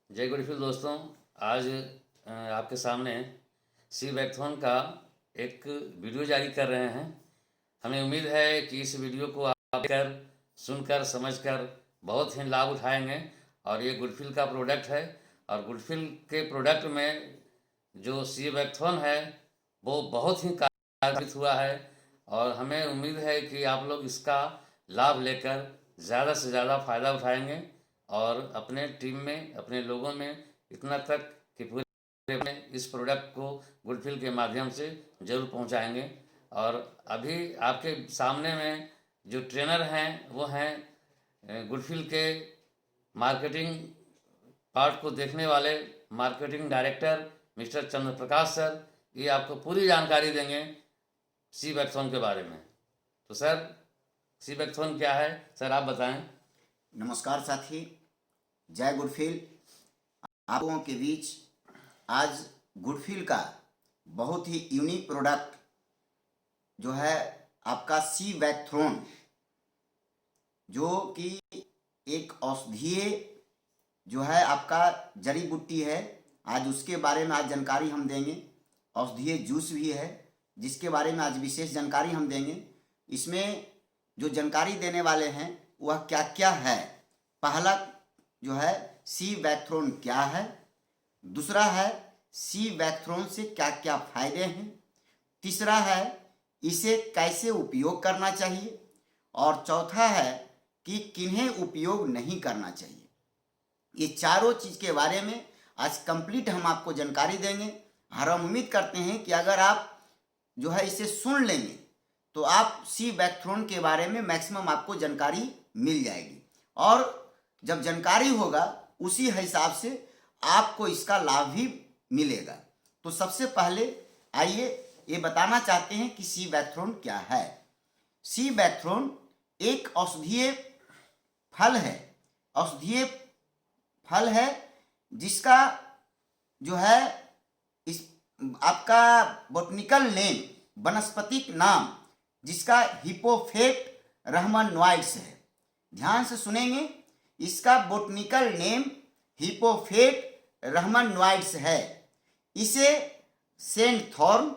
जय गुडफिल दोस्तों। आज आपके सामने सी बैकथॉन का एक वीडियो जारी कर रहे हैं। हमें उम्मीद है कि इस वीडियो को आप कर सुनकर समझकर बहुत ही लाभ उठाएंगे। और ये गुडफिल का प्रोडक्ट है और गुडफिल के प्रोडक्ट में जो सी बैकथॉन है वो बहुत ही साबित हुआ है। और हमें उम्मीद है कि आप लोग इसका लाभ लेकर ज़्यादा से ज़्यादा फ़ायदा उठाएंगे और अपने टीम में अपने लोगों में इतना तक कि पूरे में इस प्रोडक्ट को गुडफिल के माध्यम से ज़रूर पहुंचाएंगे। और अभी आपके सामने में जो ट्रेनर हैं वो हैं गुडफिल के मार्केटिंग पार्ट को देखने वाले मार्केटिंग डायरेक्टर मिस्टर चंद्र प्रकाश सर। ये आपको पूरी जानकारी देंगे सी बैकथॉन के बारे में। तो सर, सी बैकथॉन क्या है सर, आप बताएं। नमस्कार साथी, जय गुडफिल। आप लोगों के बीच आज गुडफिल का बहुत ही यूनिक प्रोडक्ट जो है आपका सी बैकथ्रोन, जो कि एक औषधीय जो है आपका जड़ी बूटी है। आज उसके बारे में आज जानकारी हम देंगे। औषधीय जूस भी है जिसके बारे में आज विशेष जानकारी हम देंगे। इसमें जो जानकारी देने वाले हैं वह क्या क्या है। पहला जो है सी बैकथ्रोन क्या है, दूसरा है सी बैकथ्रोन से क्या क्या फायदे हैं, तीसरा है इसे कैसे उपयोग करना चाहिए, और चौथा है कि किन्हें उपयोग नहीं करना चाहिए। ये चारों चीज़ के बारे में आज कंप्लीट हम आपको जानकारी देंगे। और हम उम्मीद करते हैं कि अगर आप जो है इसे सुन लेंगे तो आप सी बैकथ्रोन के बारे में मैक्सिमम आपको जानकारी मिल जाएगी। और जब जानकारी होगा उसी हिसाब से आपको इसका लाभ भी मिलेगा। तो सबसे पहले आइए ये बताना चाहते हैं कि सी बैकथ्रोन क्या है। सी बैकथ्रोन एक औषधीय फल है। औषधीय फल है जिसका जो है इस आपका बॉटनिकल नेम, वनस्पतिक नाम जिसका हिपोफेट रहमनोइड्स है। ध्यान से सुनेंगे, इसका बॉटनिकल नेम हिपोफेट रहमनोइड्स है। इसे सेंटथॉर्न,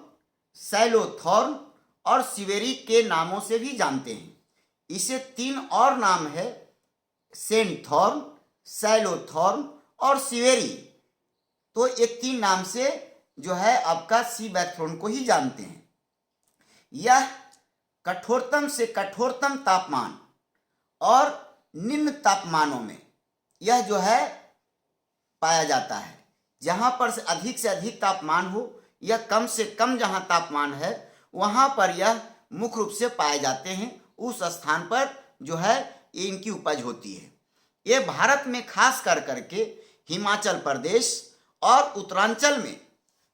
सैलोथॉर्न और सिवेरी के नामों से भी जानते हैं। इसे 3 और नाम है, सेंटथॉर्न, सैलोथॉर्न और सिवेरी। तो ये 3 नाम से जो है आपका सी बैकथ्रोन को ही जानते हैं। यह कठोरतम से कठोरतम तापमान और निम्न तापमानों में यह जो है पाया जाता है। जहाँ पर से अधिक तापमान हो या कम से कम जहाँ तापमान है वहाँ पर यह मुख्य रूप से पाए जाते हैं। उस स्थान पर जो है इनकी उपज होती है। ये भारत में खास कर करके हिमाचल प्रदेश और उत्तरांचल में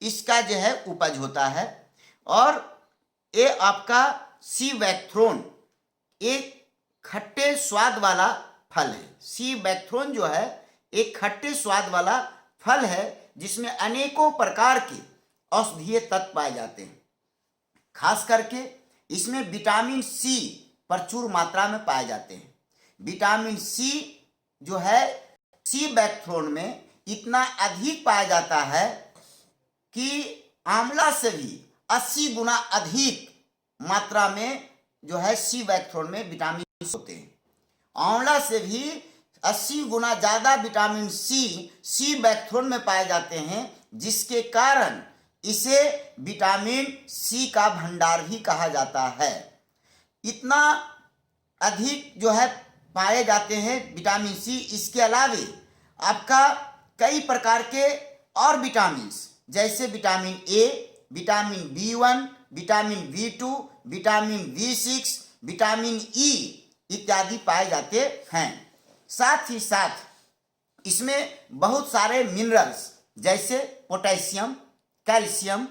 इसका जो है उपज होता है। और ये आपका सी बैकथ्रोन एक खट्टे स्वाद वाला फल है। सी बैकथ्रोन जो है एक खट्टे स्वाद वाला फल है जिसमें अनेकों प्रकार के औषधीय तत्व पाए जाते हैं। खास करके इसमें विटामिन सी प्रचुर मात्रा में पाए जाते हैं। विटामिन सी जो है सी बैकथ्रोन में इतना अधिक पाया जाता है कि आंवला से भी 80 गुना अधिक मात्रा में जो है सी बैकथ्रोन में विटामिन होते हैं। आंवला से भी 80 गुना ज़्यादा विटामिन सी बैकथ्रोन में पाए जाते हैं, जिसके कारण इसे विटामिन सी का भंडार भी कहा जाता है। इतना अधिक जो है पाए जाते हैं विटामिन सी। इसके अलावे आपका कई प्रकार के और विटामिन जैसे vitamin A, vitamin B1, vitamin B2, vitamin B6, vitamin E इत्यादि पाए जाते हैं। साथ ही साथ इसमें बहुत सारे मिनरल्स जैसे पोटेशियम, कैल्शियम,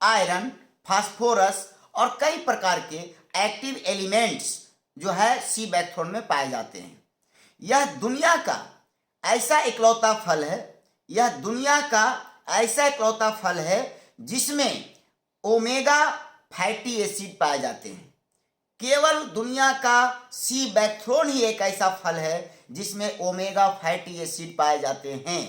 आयरन, फास्फोरस और कई प्रकार के एक्टिव एलिमेंट्स जो है सी बैकथ्रोन में पाए जाते हैं। यह दुनिया का ऐसा इकलौता फल है, यह दुनिया का ऐसा इकलौता फल है जिसमें ओमेगा फैटी एसिड पाए जाते हैं। केवल दुनिया का सी बैकथ्रोन ही एक ऐसा फल है जिसमें ओमेगा फैटी एसिड पाए जाते हैं।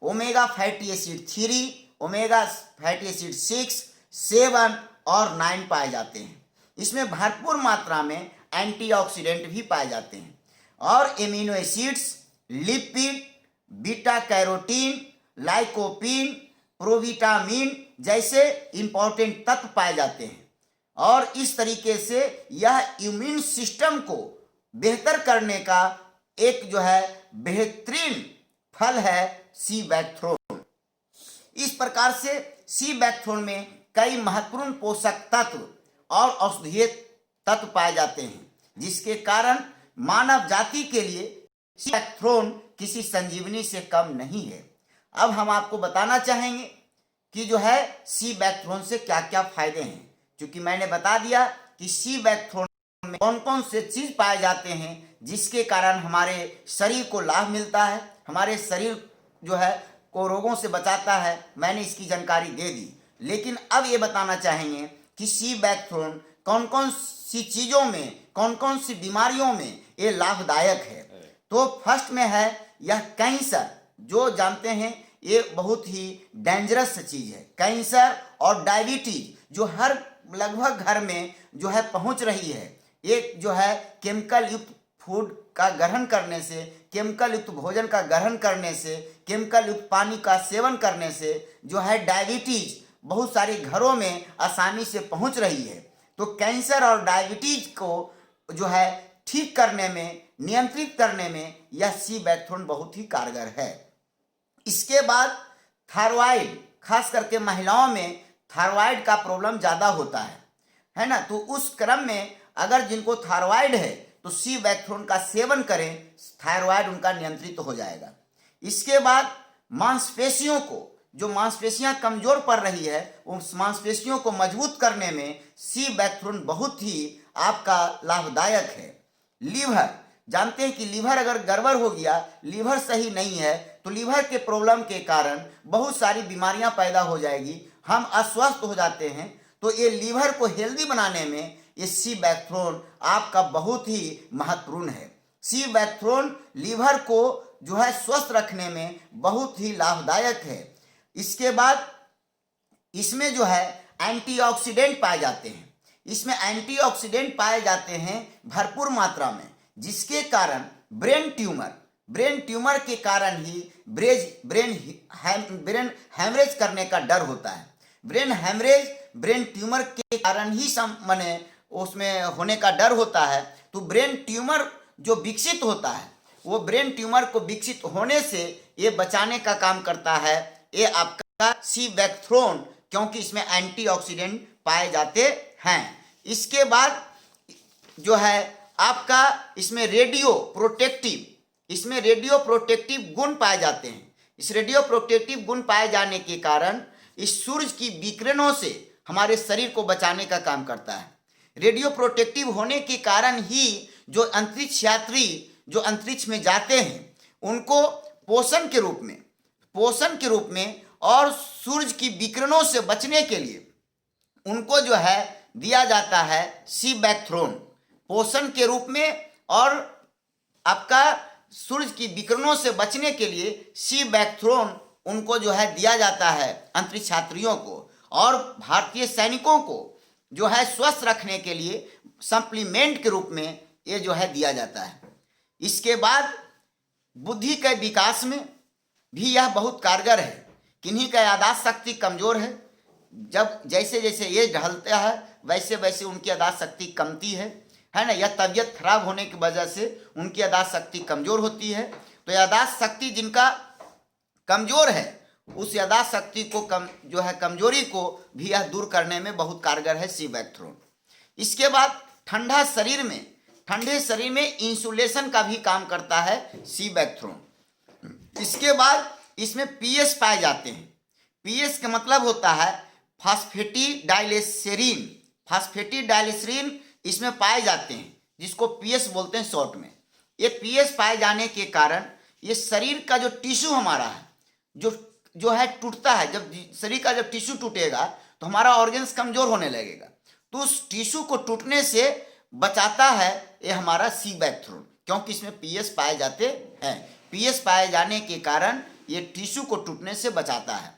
Omega fatty acid 3, omega fatty acid 6, 7 और 9 पाए जाते हैं। इसमें भरपूर मात्रा में एंटीऑक्सीडेंट भी पाए जाते हैं और amino acids, lipid, beta carotene, lycopene, provitamin जैसे इंपॉर्टेंट तत्व पाए जाते हैं और इस तरीके से यह इम्यून सिस्टम को बेहतर करने का एक जो है बेहतरीन फल है सी बैकथ्रोन। इस प्रकार से सी बैकथ्रोन में कई महत्वपूर्ण पोषक तत्व और औषधीय तत्व पाए जाते हैं, जिसके कारण मानव जाति के लिए सी बैकथ्रोन किसी संजीवनी से कम नहीं है। अब हम आपको बताना चाहेंगे कि जो है सी बैकथ्रोन से क्या क्या फायदे हैं। क्योंकि मैंने बता दिया कि सी बैकथ्रोन में कौन कौन से चीज पाए जाते हैं जिसके कारण हमारे शरीर को लाभ मिलता है, हमारे शरीर जो है को रोगों से बचाता है, मैंने इसकी जानकारी दे दी। लेकिन अब ये बताना चाहेंगे कि सी बैकथ्रोन कौन कौन सी चीज़ों में, कौन कौन सी बीमारियों में ये लाभदायक है। तो फर्स्ट में है यह कैंसर, जो जानते हैं ये बहुत ही डेंजरस चीज़ है। कैंसर और डायबिटीज जो हर लगभग घर में जो है पहुंच रही है, एक जो है केमिकल युक्त फूड का ग्रहण करने से, केमिकल युक्त भोजन का ग्रहण करने से, केमिकल युक्त पानी का सेवन करने से जो है डायबिटीज बहुत सारे घरों में आसानी से पहुंच रही है। तो कैंसर और डायबिटीज को जो है ठीक करने में, नियंत्रित करने में यह सी बैकथ्रोन बहुत ही कारगर है। इसके बाद थायराइड, खास करके महिलाओं में थायराइड का प्रॉब्लम ज़्यादा होता है ना। तो उस क्रम में अगर जिनको थायराइड है तो सी बैकथ्रोन का सेवन करें, थायराइड उनका नियंत्रित हो जाएगा। इसके बाद मांसपेशियों को, जो मांसपेशियां कमजोर पड़ रही है, उस मांसपेशियों को मजबूत करने में सी बैकथ्रोन बहुत ही आपका लाभदायक है। लीवर, जानते हैं कि लीवर अगर गड़बड़ हो गया, लीवर सही नहीं है, तो लीवर के प्रॉब्लम के कारण बहुत सारी बीमारियां पैदा हो जाएगी, हम अस्वस्थ हो जाते हैं। तो ये लीवर को हेल्दी बनाने में ये सी बैकथ्रोन आपका बहुत ही महत्वपूर्ण है। सी बैकथ्रोन लीवर को जो है स्वस्थ रखने में बहुत ही लाभदायक है। इसके बाद इसमें जो है एंटीऑक्सीडेंट पाए जाते हैं, इसमें एंटीऑक्सीडेंट पाए जाते हैं भरपूर मात्रा में, जिसके कारण ब्रेन ट्यूमर के कारण ही ब्रेन हैमरेज करने का डर होता है। ब्रेन हैमरेज, ब्रेन ट्यूमर के कारण ही माने उसमें होने का डर होता है। तो ब्रेन ट्यूमर जो विकसित होता है, वो ब्रेन ट्यूमर को विकसित होने से ये बचाने का काम करता है ये आपका सी बैकथ्रोन, क्योंकि इसमें एंटीऑक्सीडेंट पाए जाते हैं। इसके बाद जो है आपका इसमें रेडियो प्रोटेक्टिव गुण पाए जाते हैं। इस रेडियो प्रोटेक्टिव गुण पाए जाने के कारण इस सूरज की विकिरणों से हमारे शरीर को बचाने का काम करता है। रेडियो प्रोटेक्टिव होने के कारण ही जो अंतरिक्ष यात्री जो अंतरिक्ष में जाते हैं, उनको पोषण के रूप में और सूरज की विकिरणों से बचने के लिए उनको जो है दिया जाता है सी बैकथ्रोन, पोषण के रूप में। और आपका सूरज की विकिरणों से बचने के लिए सी बैकथ्रोन उनको जो है दिया जाता है अंतरिक्ष यात्रियों को, और भारतीय सैनिकों को जो है स्वस्थ रखने के लिए सप्लीमेंट के रूप में ये जो है दिया जाता है। इसके बाद बुद्धि के विकास में भी यह बहुत कारगर है। किन्हीं का याददाश्त शक्ति कमजोर है, जब जैसे जैसे ये ढलता है वैसे वैसे उनकी याददाश्त शक्ति कमती है ना। यह तबीयत खराब होने की वजह से उनकी याददाश्त शक्ति कमजोर होती है। तो याददाश्त शक्ति जिनका कमजोर है, उस याददाश्त शक्ति को कमजोरी को भी यह दूर करने में बहुत कारगर है सी बैकथ्रोन। इसके बाद ठंडे शरीर में इंसुलेशन का भी काम करता है सी बैकथ्रोन। इसके बाद इसमें पीएस पाए जाते हैं। पीएस का मतलब होता है फास्फेटिडाइलिसरीन इसमें पाए जाते हैं, जिसको पीएस बोलते हैं शॉर्ट में। ये पीएस पाए जाने के कारण ये शरीर का जो टिश्यू हमारा है जो है टूटता है। जब शरीर का जब टिश्यू टूटेगा तो हमारा ऑर्गन्स कमजोर होने लगेगा, तो उस टिश्यू को टूटने से बचाता है ये हमारा सी बैकथ्रोन, क्योंकि इसमें पीएस पाए जाते हैं। पीएस पाए जाने के कारण ये टिश्यू को टूटने से बचाता है।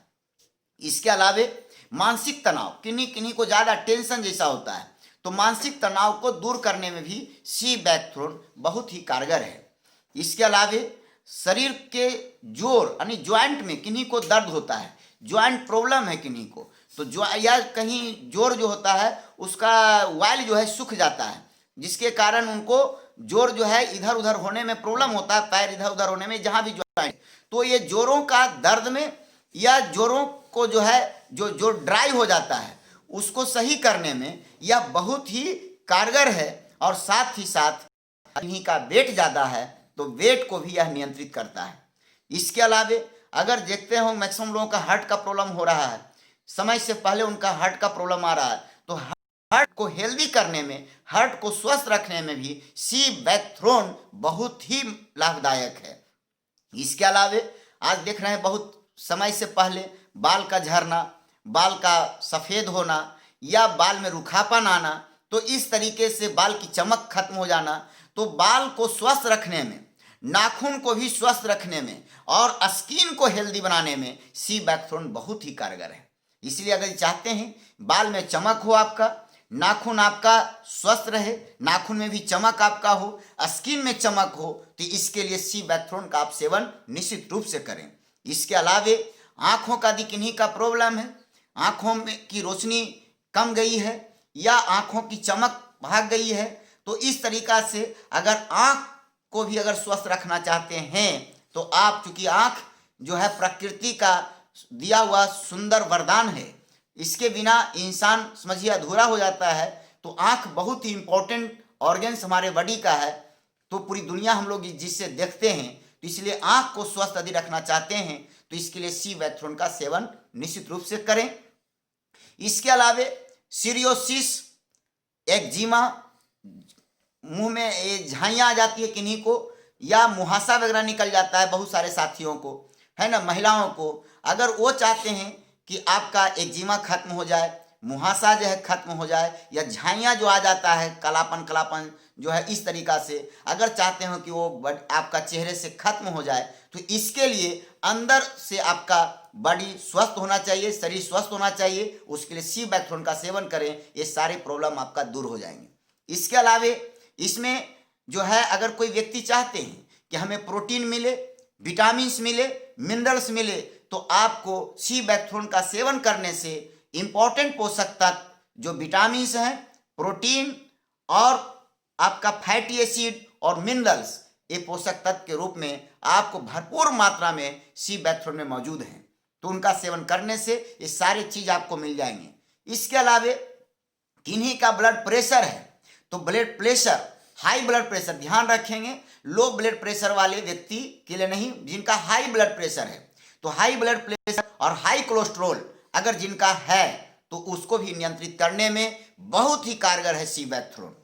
इसके अलावे मानसिक तनाव, किन्हीं किन्हीं को ज़्यादा टेंशन जैसा होता है, तो मानसिक तनाव को दूर करने में भी सी बैकथ्रोन बहुत ही कारगर है। इसके अलावे शरीर के जोड़ यानी ज्वाइंट में किन्हीं को दर्द होता है, ज्वाइंट प्रॉब्लम है किन्हीं को, तो या कहीं जोड़ जो होता है उसका वाइल जो है सूख जाता है, जिसके कारण उनको जोड़ जो है इधर उधर होने में प्रॉब्लम होता है, पैर इधर उधर होने में, जहाँ भी ज्वाइंट, तो ये जोड़ों का दर्द में या जोड़ों को जो है जो ड्राई हो जाता है उसको सही करने में यह बहुत ही कारगर है। और साथ ही साथ इन्हीं का वेट ज़्यादा है तो वेट को भी यह नियंत्रित करता है। इसके अलावे अगर देखते हो मैक्सिमम लोगों का हार्ट का प्रॉब्लम हो रहा है, समय से पहले उनका हार्ट का प्रॉब्लम आ रहा है, तो हार्ट को हेल्दी करने में, हार्ट को स्वस्थ रखने में भी सी बैकथ्रोन बहुत ही लाभदायक है। इसके अलावे आज देख रहे हैं बहुत समय से पहले बाल का झड़ना, बाल का सफ़ेद होना या बाल में रूखापन आना, तो इस तरीके से बाल की चमक खत्म हो जाना, तो बाल को स्वस्थ रखने में, नाखून को भी स्वस्थ रखने में और स्किन को हेल्दी बनाने में सी बैकथ्रोन बहुत ही कारगर है। इसलिए अगर चाहते हैं बाल में चमक हो, आपका नाखून आपका स्वस्थ रहे, नाखून में भी चमक आपका हो, स्किन में चमक हो, तो इसके लिए सी बैकथ्रोन का आप सेवन निश्चित रूप से करें। इसके अलावे आँखों का भी किन्हीं का प्रॉब्लम है, आँखों में की रोशनी कम गई है या आँखों की चमक भाग गई है, तो इस तरीक़ा से अगर आँख को भी अगर स्वस्थ रखना चाहते हैं तो आप, चूँकि आँख जो है प्रकृति का दिया हुआ सुंदर वरदान है, इसके बिना इंसान समझिए अधूरा हो जाता है, तो आँख बहुत ही इम्पोर्टेंट ऑर्गन्स हमारे बॉडी का है, तो पूरी दुनिया हम लोग जिससे देखते हैं, तो इसलिए आँख को स्वस्थ यदि रखना चाहते हैं तो इसके लिए सी बैकथ्रोन का सेवन निश्चित रूप से करें। इसके अलावे सीरियोसिस, एक्जिमा, मुंह में ये झाइयाँ आ जाती है किन्हीं को, या मुहासा वगैरह निकल जाता है बहुत सारे साथियों को, है ना, महिलाओं को, अगर वो चाहते हैं कि आपका एक्जिमा खत्म हो जाए, मुहासा जो है खत्म हो जाए, या झाइयाँ जो आ जाता है कालापन जो है इस तरीक़ा से, अगर चाहते हो कि वो आपका चेहरे से खत्म हो जाए, तो इसके लिए अंदर से आपका बॉडी स्वस्थ होना चाहिए, शरीर स्वस्थ होना चाहिए, उसके लिए सी बैकथ्रोन का सेवन करें, ये सारे प्रॉब्लम आपका दूर हो जाएंगे। इसके अलावे इसमें जो है अगर कोई व्यक्ति चाहते हैं कि हमें प्रोटीन मिले, विटामिन्स मिले, मिनरल्स मिले, तो आपको सी बैकथ्रोन का सेवन करने से इम्पॉर्टेंट पोषक तत्व जो विटामिन्स हैं, प्रोटीन और आपका फैटी एसिड और मिनरल्स, ये पोषक तत्व के रूप में आपको भरपूर मात्रा में सी बैकथ्रोन में मौजूद हैं, तो उनका सेवन करने से ये सारी चीज़ आपको मिल जाएंगे। इसके अलावे किन्हीं का ब्लड प्रेशर है, तो blood pressure, high blood pressure ध्यान रखेंगे, लो ब्लड प्रेशर वाले व्यक्ति के लिए नहीं, जिनका हाई ब्लड प्रेशर है, तो हाई ब्लड प्रेशर और हाई कोलेस्ट्रॉल अगर जिनका है तो उसको भी नियंत्रित करने में बहुत ही कारगर है सी बैकथ्रोन।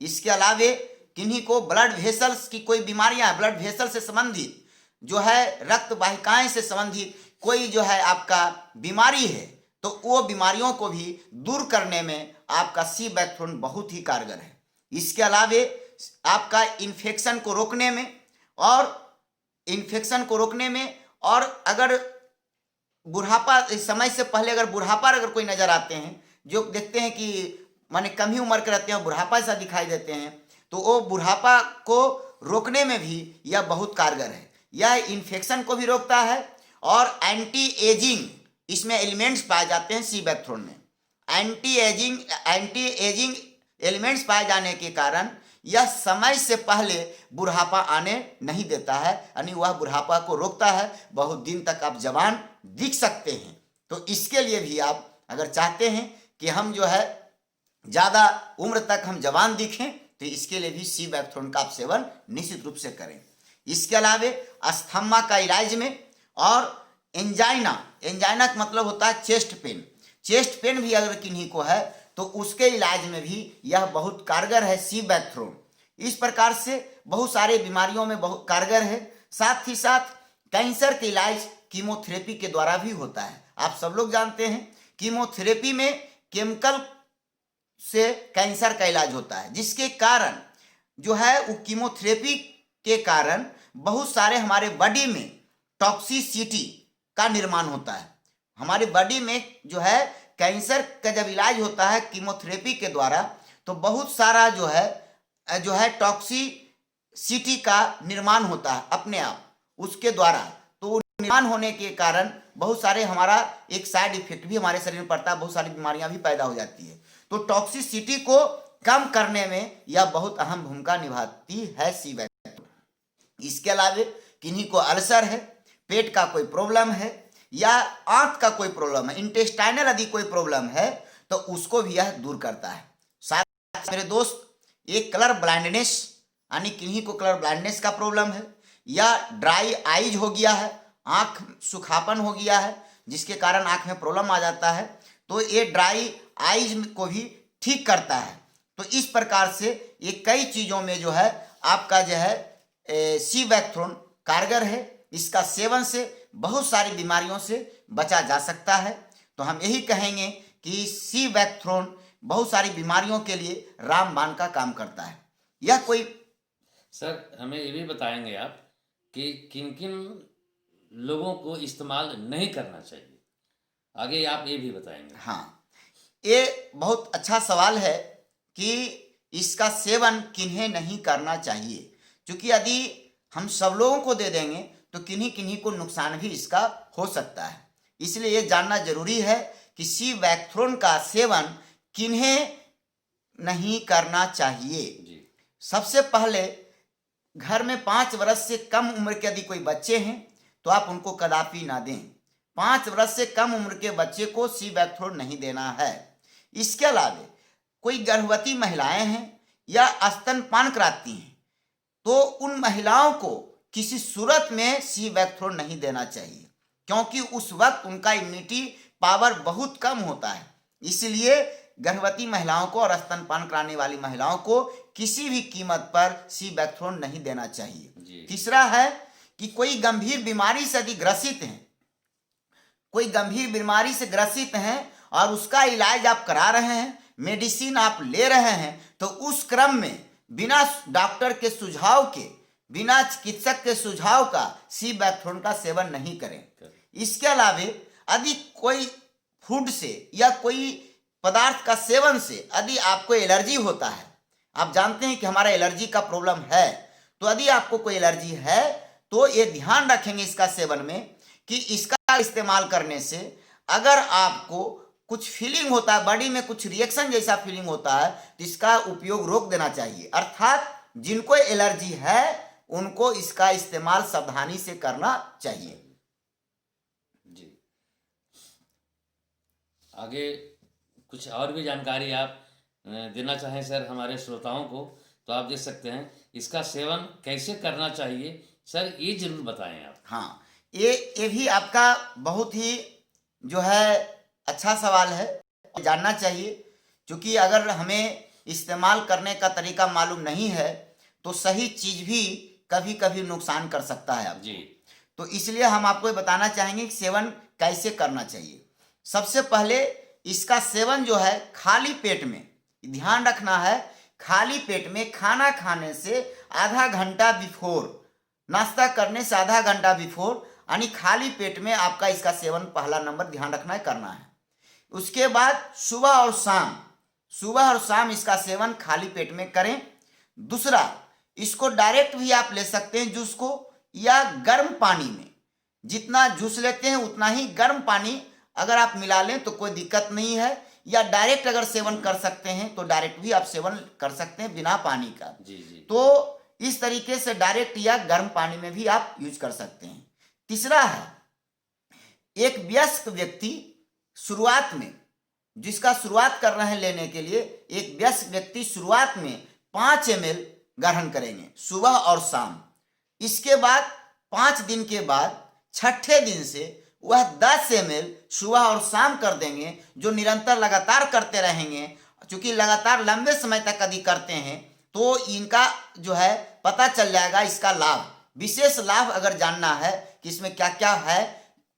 इसके अलावे किन्हीं को ब्लड वेसल्स की कोई बीमारियां हैं, ब्लड वेसल से संबंधित जो है, रक्त वाहिकाएं से संबंधित कोई जो है आपका बीमारी है, तो वो बीमारियों को भी दूर करने में आपका सी बैकथ्रोन बहुत ही कारगर है। इसके अलावे आपका इन्फेक्शन को रोकने में और अगर बुढ़ापा, समय से पहले अगर बुढ़ापा अगर कोई नज़र आते हैं, जो देखते हैं कि माने कम ही उम्र के रहते हैं, बुढ़ापा ऐसा दिखाई देते हैं, तो वो बुढ़ापा को रोकने में भी यह बहुत कारगर है। यह इन्फेक्शन को भी रोकता है और एंटी एजिंग इसमें एलिमेंट्स पाए जाते हैं सी बैकथ्रोन में। एंटी एजिंग एलिमेंट्स पाए जाने के कारण यह समय से पहले बुढ़ापा आने नहीं देता है, यानी वह बुढ़ापा को रोकता है, बहुत दिन तक आप जवान दिख सकते हैं। तो इसके लिए भी आप अगर चाहते हैं कि हम जो है ज़्यादा उम्र तक हम जवान दिखें, तो इसके लिए भी सी बैकथ्रोन का आप सेवन निश्चित रूप से करें। इसके अलावे अस्थमा का इलाज में और एंजाइना का मतलब होता है चेस्ट पेन भी अगर किन्हीं को है तो उसके इलाज में भी यह बहुत कारगर है सी बैकथ्रोन। इस प्रकार से बहुत सारे बीमारियों में बहुत कारगर है। साथ ही साथ कैंसर के इलाज कीमोथेरेपी के द्वारा भी होता है। आप सब लोग जानते हैं कीमोथेरेपी में केमिकल से कैंसर का इलाज होता है, जिसके कारण जो है वो कीमोथेरेपी के कारण बहुत सारे हमारे बॉडी में टॉक्सिसिटी का निर्माण होता है। हमारी बॉडी में जो है कैंसर का जब इलाज होता है कीमोथेरेपी के द्वारा, तो बहुत सारा जो है टॉक्सिसिटी का निर्माण होता है अपने आप उसके द्वारा। तो निर्माण होने के कारण बहुत सारे हमारा एक साइड इफेक्ट भी हमारे शरीर में पड़ता है, बहुत सारी बीमारियां भी पैदा हो जाती है। तो टॉक्सिसिटी को कम करने में यह बहुत अहम भूमिका निभाती है सी वैक्थ्रोन। इसके अलावा किन्हीं को अल्सर है, पेट का कोई प्रॉब्लम है या आंत का कोई प्रॉब्लम है, इंटेस्टाइनल यदि कोई प्रॉब्लम है तो उसको भी यह दूर करता है। साथ मेरे दोस्त, एक कलर ब्लाइंडनेस यानी किन्हीं को कलर ब्लाइंडनेस का प्रॉब्लम है या ड्राई आइज हो गया है, आंख सुखापन हो गया है जिसके कारण आंख में प्रॉब्लम आ जाता है, तो ये ड्राई आइज को भी ठीक करता है। तो इस प्रकार से ये कई चीज़ों में जो है आपका जो है सी वैक्थ्रोन कारगर है। इसका सेवन से बहुत सारी बीमारियों से बचा जा सकता है। तो हम यही कहेंगे कि सी वैक्थ्रोन बहुत सारी बीमारियों के लिए रामबाण का काम करता है। यह कोई सर हमें ये भी बताएंगे आप कि किन किन लोगों को इस्तेमाल नहीं करना चाहिए, आगे आप ये भी बताएंगे। हाँ, ये बहुत अच्छा सवाल है कि इसका सेवन किन्हें नहीं करना चाहिए, क्योंकि यदि हम सब लोगों को दे देंगे तो किन्हीं किन्हीं को नुकसान भी इसका हो सकता है। इसलिए ये जानना जरूरी है कि सी वैक्थ्रोन का सेवन किन्हें नहीं करना चाहिए। जी। सबसे पहले घर में 5 वर्ष से कम उम्र के यदि कोई बच्चे हैं तो आप उनको कदापि ना दें। 5 वर्ष से कम उम्र के बच्चे को सी वैक्थ्रोन नहीं देना है। इसके अलावा कोई गर्भवती महिलाएं हैं या स्तनपान कराती हैं तो उन महिलाओं को किसी सूरत में सी वैक्थ्रोन नहीं देना चाहिए, क्योंकि उस वक्त उनका इम्यूनिटी पावर बहुत कम होता है। इसलिए गर्भवती महिलाओं को और स्तनपान कराने वाली महिलाओं को किसी भी कीमत पर सी वैक्थ्रोन नहीं देना चाहिए। तीसरा है कि कोई गंभीर बीमारी से यदि ग्रसित हैं, कोई गंभीर बीमारी से ग्रसित हैं और उसका इलाज आप करा रहे हैं, मेडिसिन आप ले रहे हैं, तो उस क्रम में बिना डॉक्टर के सुझाव के, बिना चिकित्सक के सुझाव का सी वैक्थ्रोन का सेवन नहीं करें। इसके अलावा यदि कोई फूड से या कोई पदार्थ का सेवन से यदि आपको एलर्जी होता है, आप जानते हैं कि हमारा एलर्जी का प्रॉब्लम है, तो यदि आपको कोई एलर्जी है तो ये ध्यान रखेंगे इसका सेवन में कि इसका इस्तेमाल करने से अगर आपको कुछ फीलिंग होता है, बॉडी में कुछ रिएक्शन जैसा फीलिंग होता है, तो इसका उपयोग रोक देना चाहिए। अर्थात जिनको एलर्जी है उनको इसका इस्तेमाल सावधानी से करना चाहिए। जी, आगे कुछ और भी जानकारी आप देना चाहें सर हमारे श्रोताओं को तो आप दे सकते हैं। इसका सेवन कैसे करना चाहिए सर, ये जरूर बताएं आप। हाँ, ये भी आपका बहुत ही जो है अच्छा सवाल है, जानना चाहिए, क्योंकि अगर हमें इस्तेमाल करने का तरीका मालूम नहीं है तो सही चीज़ भी कभी कभी नुकसान कर सकता है आपको। जी। तो इसलिए हम आपको ये बताना चाहेंगे कि सेवन कैसे करना चाहिए। सबसे पहले इसका सेवन जो है खाली पेट में, ध्यान रखना है, खाली पेट में खाना खाने से आधा घंटा बिफोर, नाश्ता करने से आधा घंटा बिफोर, यानी खाली पेट में आपका इसका सेवन पहला नंबर ध्यान रखना है, करना है। उसके बाद सुबह और शाम इसका सेवन खाली पेट में करें। दूसरा, इसको डायरेक्ट भी आप ले सकते हैं जूस को, या गर्म पानी में, जितना जूस लेते हैं उतना ही गर्म पानी अगर आप मिला लें तो कोई दिक्कत नहीं है, या डायरेक्ट अगर सेवन कर सकते हैं तो डायरेक्ट भी आप सेवन कर सकते हैं बिना पानी का। जी जी। तो इस तरीके से डायरेक्ट या गर्म पानी में भी आप यूज कर सकते हैं। तीसरा है, एक वयस्क व्यक्ति शुरुआत में, जिसका शुरुआत कर रहे हैं लेने के लिए, एक वयस्क व्यक्ति शुरुआत में 5 ml ग्रहण करेंगे सुबह और शाम। इसके बाद 5 दिन के बाद छठे दिन से वह 10 ml सुबह और शाम कर देंगे, जो निरंतर लगातार करते रहेंगे। क्योंकि लगातार लंबे समय तक यदि करते हैं तो इनका जो है पता चल जाएगा इसका लाभ, विशेष लाभ अगर जानना है कि इसमें क्या क्या है,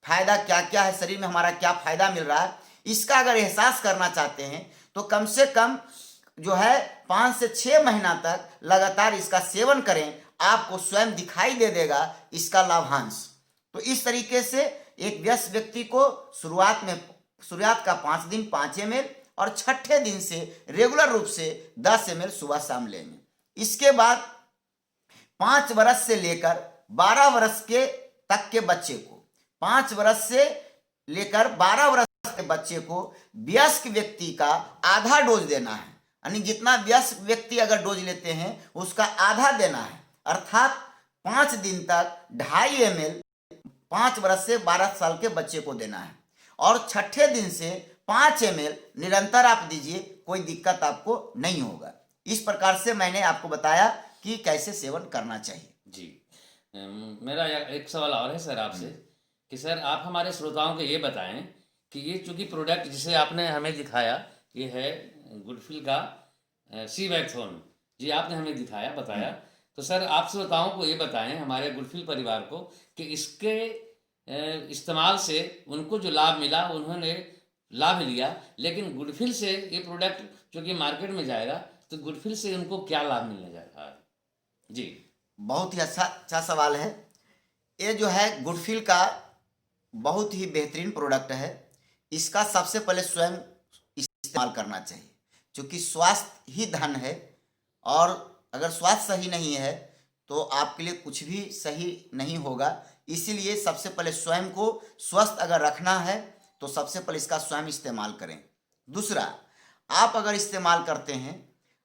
फायदा क्या क्या है, शरीर में हमारा क्या फायदा मिल रहा है, इसका अगर एहसास करना चाहते हैं तो कम से कम जो है 5 से 6 महीना तक लगातार इसका सेवन करें, आपको स्वयं दिखाई दे देगा इसका लाभांश। तो इस तरीके से एक वयस्क व्यक्ति को शुरुआत का 5 दिन 5 ml और छठे दिन से रेगुलर रूप से 10 ml सुबह शाम लेंगे। इसके बाद 5 वर्ष से लेकर 12 वर्ष के तक के बच्चे को, 5 वर्ष से लेकर 12 वर्ष के बच्चे को वयस्क व्यक्ति का आधा डोज देना है। यानी जितना वयस्क व्यक्ति अगर डोज लेते हैं उसका आधा देना है, अर्थात 5 दिन तक 2.5 ml 5 वर्ष से 12 साल के बच्चे को देना है और छठे दिन से 5 ml निरंतर आप दीजिए, कोई दिक्कत आपको नहीं होगा। इस प्रकार से मैंने आपको बताया कि कैसे सेवन करना चाहिए। जी, मेरा एक सवाल और है सर आपसे कि सर आप हमारे श्रोताओं को ये बताएं कि ये चूँकि प्रोडक्ट जिसे आपने हमें दिखाया ये है गुडफिल का सीबैक्थोन, जी आपने हमें दिखाया बताया, तो सर आप श्रोताओं को ये बताएं हमारे गुडफिल परिवार को कि इसके इस्तेमाल से उनको जो लाभ मिला उन्होंने लाभ लिया, लेकिन गुडफिल से ये प्रोडक्ट जो कि मार्केट में जाएगा तो गुडफिल से उनको क्या लाभ मिलने जा रहा है? जी, बहुत ही अच्छा सवाल है। ये जो है गुडफिल का बहुत ही बेहतरीन प्रोडक्ट है। इसका सबसे पहले स्वयं इस्तेमाल करना चाहिए, क्योंकि स्वास्थ्य ही धन है और अगर स्वास्थ्य सही नहीं है तो आपके लिए कुछ भी सही नहीं होगा। इसीलिए सबसे पहले स्वयं को स्वस्थ अगर रखना है तो सबसे पहले इसका स्वयं इस्तेमाल करें। दूसरा, आप अगर इस्तेमाल करते हैं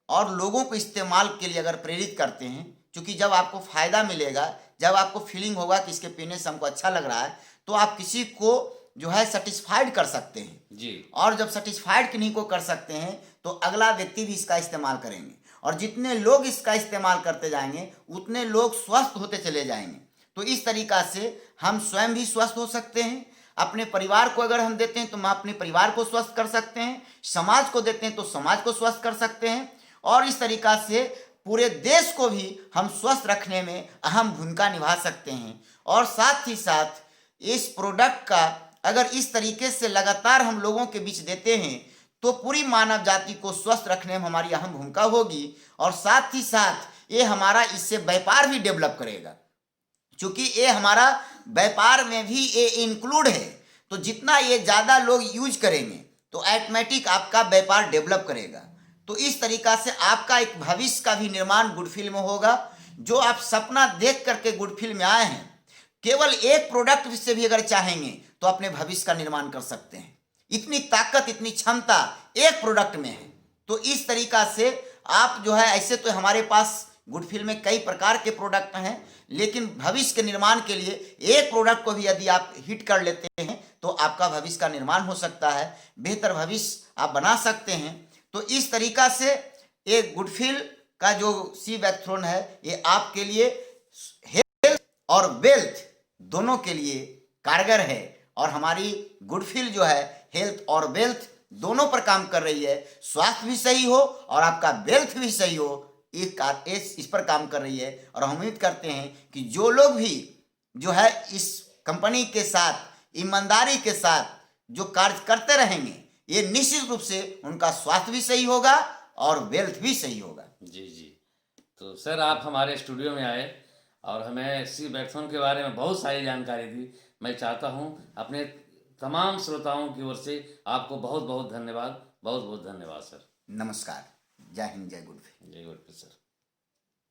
और लोगों को इस्तेमाल के लिए अगर प्रेरित करते हैं, क्योंकि जब आपको फ़ायदा मिलेगा, जब आपको फीलिंग होगा कि इसके पीने से हमको अच्छा लग रहा है, तो आप किसी को जो है सेटिस्फाइड कर सकते हैं जी। और जब सेटिस्फाइड किन्हीं को कर सकते हैं तो अगला व्यक्ति भी इसका इस्तेमाल करेंगे और जितने लोग इसका इस्तेमाल करते जाएंगे उतने लोग स्वस्थ होते चले जाएंगे। तो इस तरीक़ा से हम स्वयं भी स्वस्थ हो सकते हैं। अपने परिवार को अगर हम देते हैं तो हम अपने परिवार को स्वस्थ कर सकते हैं, समाज को देते हैं तो समाज को स्वस्थ कर सकते हैं और इस तरीक़ा से पूरे देश को भी हम स्वस्थ रखने में अहम भूमिका निभा सकते हैं। और साथ ही साथ इस प्रोडक्ट का अगर इस तरीके से लगातार हम लोगों के बीच देते हैं तो पूरी मानव जाति को स्वस्थ रखने में हमारी अहम भूमिका होगी और साथ ही साथ ये हमारा इससे व्यापार भी डेवलप करेगा, क्योंकि ये हमारा व्यापार में भी ये इंक्लूड है। तो जितना ये ज़्यादा लोग यूज करेंगे तो ऑटोमेटिक आपका व्यापार डेवलप करेगा। तो इस तरीक़ा से आपका एक भविष्य का भी निर्माण गुडफिल में होगा। जो आप सपना देख करके गुडफिल में आए हैं, केवल एक प्रोडक्ट से भी अगर चाहेंगे तो अपने भविष्य का निर्माण कर सकते हैं। इतनी ताकत, इतनी क्षमता एक प्रोडक्ट में है। तो इस तरीक़ा से आप जो है, ऐसे तो हमारे पास गुडफिल में कई प्रकार के प्रोडक्ट हैं, लेकिन भविष्य के निर्माण के लिए एक प्रोडक्ट को भी यदि आप हिट कर लेते हैं तो आपका भविष्य का निर्माण हो सकता है, बेहतर भविष्य आप बना सकते हैं। तो इस तरीक़ा से ये गुडफिल का जो सीबैक्थोन है ये आपके लिए हेल्थ और वेल्थ दोनों के लिए कारगर है और हमारी गुडफिल जो है हेल्थ और वेल्थ दोनों पर काम कर रही है। स्वास्थ्य भी सही हो और आपका वेल्थ भी सही हो, इस पर काम कर रही है। और हम उम्मीद करते हैं कि जो लोग भी जो है इस कंपनी के साथ ईमानदारी के साथ जो कार्य करते रहेंगे, ये निश्चित रूप से उनका स्वास्थ्य भी सही होगा और वेल्थ भी सही होगा। जी जी। तो सर आप हमारे स्टूडियो में आए और हमें सीबैक्थोन के बारे में बहुत सारी जानकारी दी। मैं चाहता हूं अपने तमाम श्रोताओं की ओर से आपको बहुत बहुत धन्यवाद, बहुत बहुत धन्यवाद सर। नमस्कार। जय हिंद, जय गुडफिल। जय गुडफिल सर।